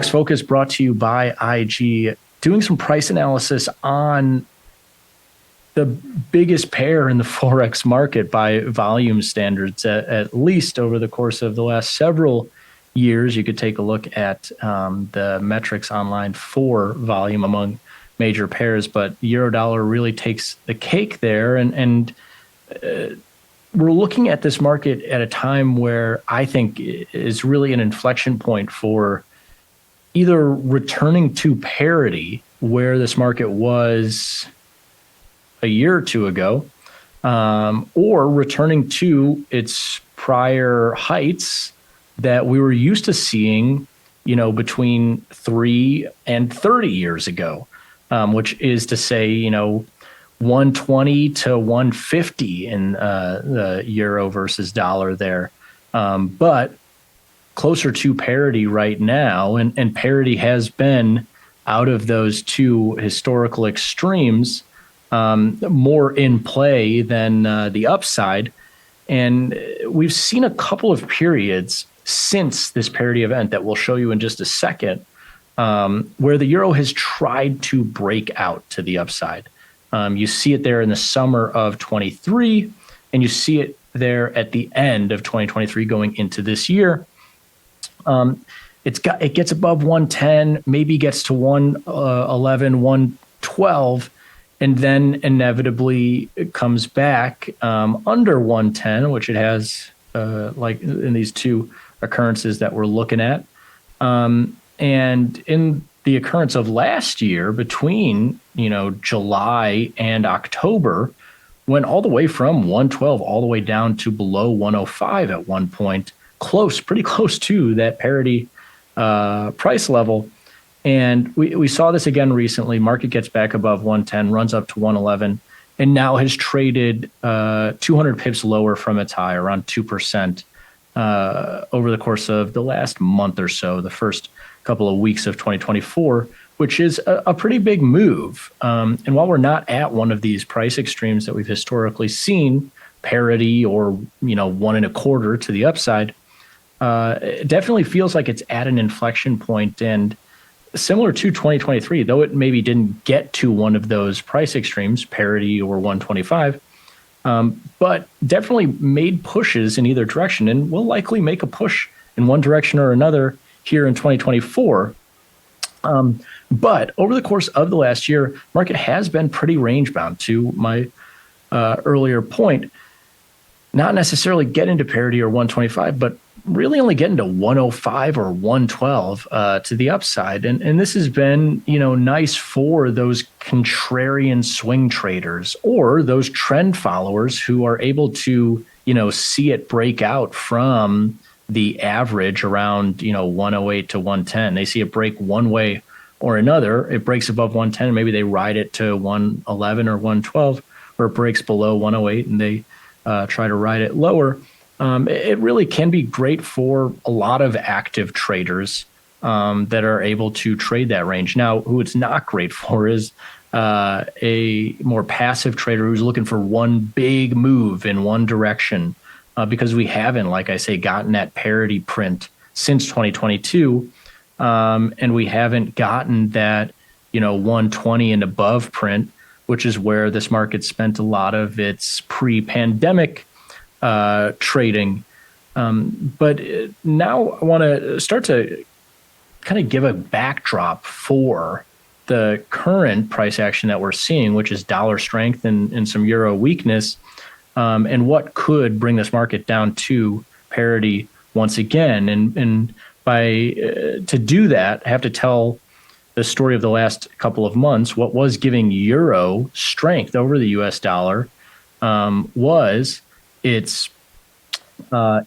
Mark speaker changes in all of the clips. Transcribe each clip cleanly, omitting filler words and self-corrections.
Speaker 1: Forex Focus brought to you by IG, doing some price analysis on the biggest pair in the Forex market by volume standards, at least over the course of the last several years. You could take a look at the metrics online for volume among major pairs, but eurodollar really takes the cake there. And we're looking at this market at a time where I think is really an inflection point for either returning to parity, where this market was a year or two ago, or returning to its prior heights that we were used to seeing, between 3 and 30 years ago, which is to say, 120 to 150 in the euro versus dollar there. But closer to parity right now, and parity has been out of those two historical extremes, more in play than the upside. And we've seen a couple of periods since this parity event that we'll show you in just a second, where the euro has tried to break out to the upside. You see it there in the summer of 23, and you see it there at the end of 2023 going into this year. It gets above 110, maybe gets to 111, 112, and then inevitably it comes back under 110, which it has like in these two occurrences that we're looking at. And in the occurrence of last year, between July and October, went all the way from 112 all the way down to below 105 at one point, pretty close to that parity price level. And we saw this again recently. Market gets back above 110, runs up to 111, and now has traded 200 pips lower from its high, around 2%, over the course of the last month or so, the first couple of weeks of 2024, which is a pretty big move. And while we're not at one of these price extremes that we've historically seen, parity or 1.25 to the upside, it definitely feels like it's at an inflection point. And similar to 2023, though it maybe didn't get to one of those price extremes, parity or 125, but definitely made pushes in either direction, and will likely make a push in one direction or another here in 2024. But over the course of the last year, market has been pretty range bound, to my earlier point. Not necessarily get into parity or 125, but really only get into 105 or 112 to the upside. And this has been, nice for those contrarian swing traders or those trend followers who are able to, see it break out from the average around, 108 to 110. They see it break one way or another. It breaks above 110. Maybe they ride it to 111 or 112, or it breaks below 108 and they try to ride it lower. It really can be great for a lot of active traders that are able to trade that range. Now, who it's not great for is a more passive trader who's looking for one big move in one direction, because we haven't, like I say, gotten that parity print since 2022, and we haven't gotten that 120 and above print, which is where this market spent a lot of its pre-pandemic trading. But now I want to start to kind of give a backdrop for the current price action that we're seeing, which is dollar strength and some euro weakness, and what could bring this market down to parity once again. And by to do that, I have to tell the story of the last couple of months. What was giving euro strength over the US dollar was its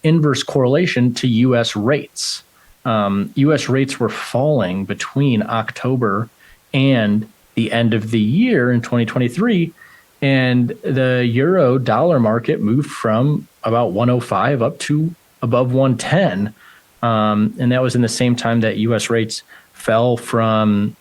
Speaker 1: inverse correlation to US rates. US rates were falling between October and the end of the year in 2023, and the euro dollar market moved from about 105 up to above 110. And that was in the same time that US rates fell from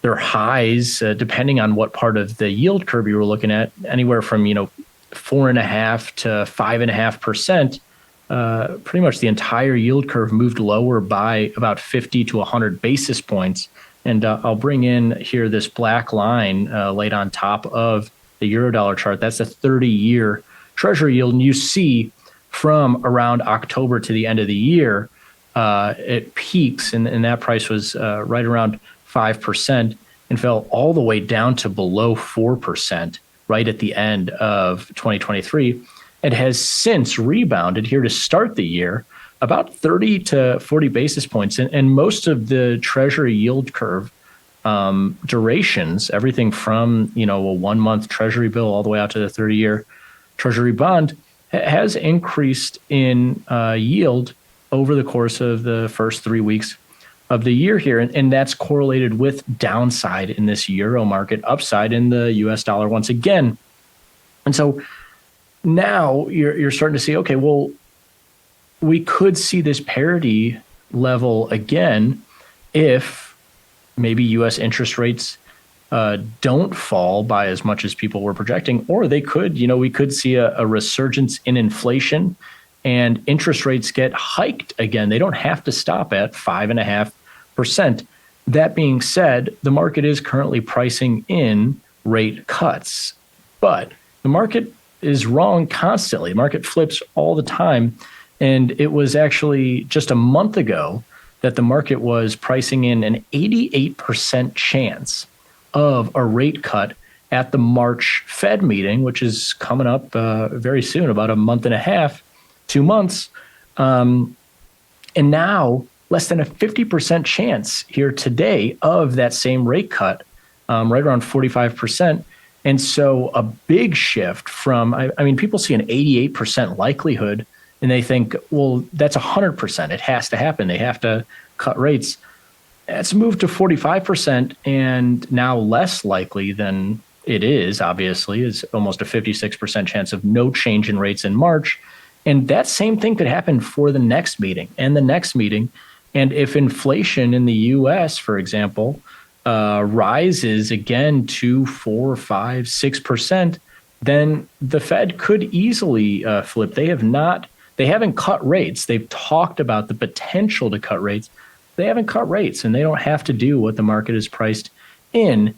Speaker 1: their highs, depending on what part of the yield curve you were looking at, anywhere from 4.5% to 5.5%, pretty much the entire yield curve moved lower by about 50 to 100 basis points. And I'll bring in here this black line laid on top of the eurodollar chart. That's a 30-year treasury yield. And you see from around October to the end of the year, it peaks, and that price was right around 5% and fell all the way down to below 4% right at the end of 2023. It has since rebounded here to start the year about 30 to 40 basis points. And most of the treasury yield curve durations, everything from, a 1-month treasury bill all the way out to the 30-year treasury bond, has increased in yield over the course of the first 3 weeks of the year here. And that's correlated with downside in this euro market, upside in the US dollar once again. And so now you're starting to see, okay, well, we could see this parity level again if maybe US interest rates don't fall by as much as people were projecting, or they could, we could see a resurgence in inflation and interest rates get hiked again. They don't have to stop at 5.5%. That being said, the market is currently pricing in rate cuts, but the market is wrong constantly. The market flips all the time. And it was actually just a month ago that the market was pricing in an 88% chance of a rate cut at the March Fed meeting, which is coming up very soon, about a month and a half, 2 months. And now less than a 50% chance here today of that same rate cut, right around 45%. And so a big shift from, people see an 88% likelihood and they think, well, that's 100%. It has to happen. They have to cut rates. It's moved to 45% and now less likely than it is, obviously, is almost a 56% chance of no change in rates in March. And that same thing could happen for the next meeting and the next meeting. And if inflation in the US, for example, rises again to 4, 5, 6%, then the Fed could easily flip. They haven't cut rates. They've talked about the potential to cut rates. They haven't cut rates, and they don't have to do what the market is priced in.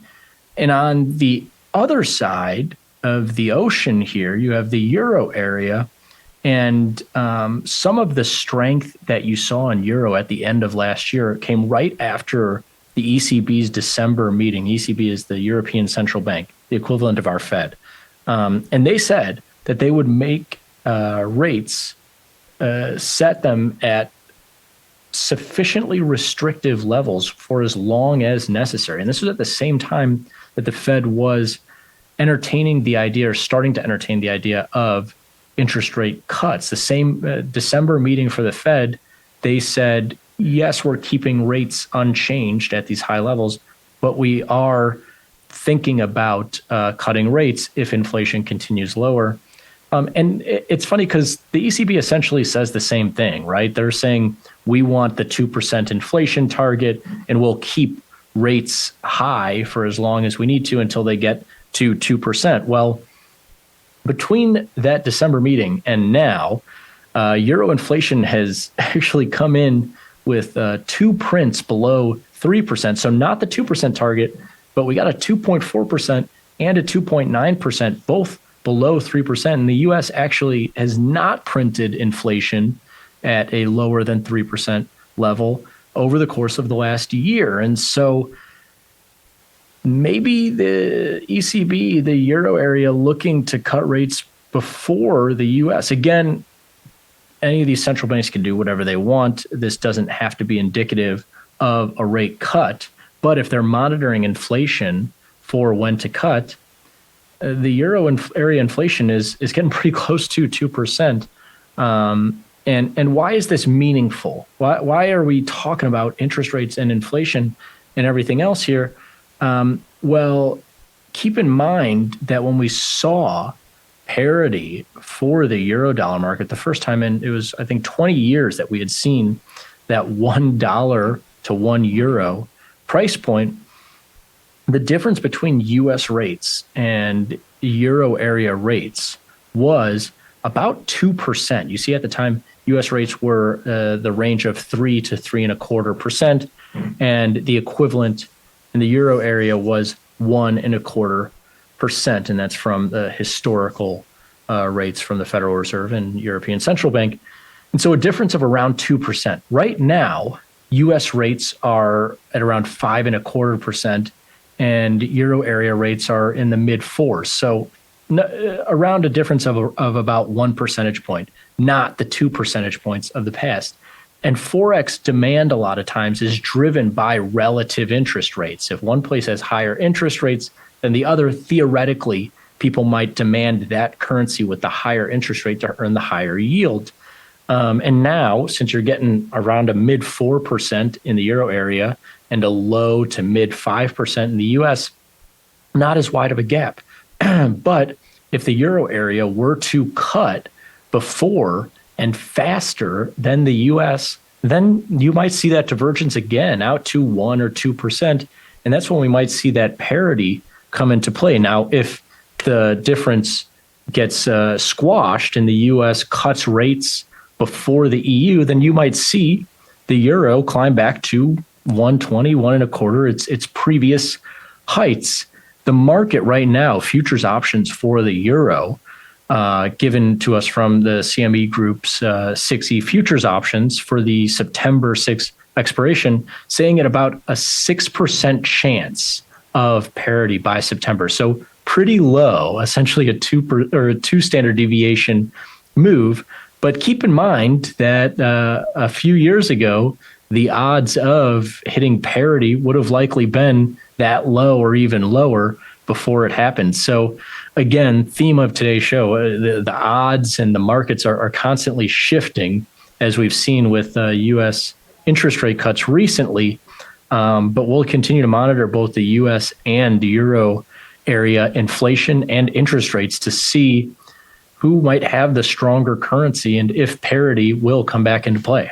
Speaker 1: And on the other side of the ocean here, you have the euro area, and some of the strength that you saw in euro at the end of last year came right after the ECB's December meeting. ECB is the European Central Bank, the equivalent of our Fed. And they said that they would make rates, set them at sufficiently restrictive levels for as long as necessary. And this was at the same time that the Fed was entertaining the idea, or starting to entertain the idea, of interest rate cuts. The same December meeting for the Fed, they said, yes, we're keeping rates unchanged at these high levels, but we are thinking about cutting rates if inflation continues lower. And it's funny because the ECB essentially says the same thing, right? They're saying we want the 2% inflation target, and we'll keep rates high for as long as we need to until they get to 2%. Well, between that December meeting and now, euro inflation has actually come in with 2 prints below 3%. So not the 2% target, but we got a 2.4% and a 2.9%, both below 3%. And the US actually has not printed inflation at a lower than 3% level over the course of the last year. And so maybe the ECB, the euro area, looking to cut rates before the US. Again, any of these central banks can do whatever they want. This doesn't have to be indicative of a rate cut. But if they're monitoring inflation for when to cut, the euro area inflation is getting pretty close to 2%. And why is this meaningful? Why are we talking about interest rates and inflation and everything else here? Well, keep in mind that when we saw parity for the eurodollar market the first time, and it was, I think, 20 years that we had seen that $1 to €1 price point, the difference between US rates and euro area rates was about 2%. You see, at the time, U.S. rates were the range of 3 to 3.25%, and the equivalent in the euro area was 1.25%, and that's from the historical rates from the Federal Reserve and European Central Bank. And so a difference of around 2%. Right now, U.S. rates are at around 5.25%, and euro area rates are in the mid fours. So around a difference of about 1 percentage point, not the 2 percentage points of the past. And forex demand a lot of times is driven by relative interest rates. If one place has higher interest rates than the other, theoretically, people might demand that currency with the higher interest rate to earn the higher yield. And now, since you're getting around a mid 4% in the euro area and a low to mid 5% in the US, not as wide of a gap. But if the euro area were to cut before and faster than the US, then you might see that divergence again out to 1 or 2%. And that's when we might see that parity come into play. Now, if the difference gets squashed and the US cuts rates before the EU, then you might see the euro climb back to 120, 1.25, its previous heights. The market right now, futures options for the euro, given to us from the CME Group's 6E futures options for the September 6th expiration, saying at about a 6% chance of parity by September. So pretty low, essentially a 2 standard deviation move. But keep in mind that a few years ago, the odds of hitting parity would have likely been that low or even lower before it happened. So again, theme of today's show, the odds and the markets are constantly shifting, as we've seen with U.S. interest rate cuts recently. But we'll continue to monitor both the U.S. and euro area inflation and interest rates to see who might have the stronger currency and if parity will come back into play.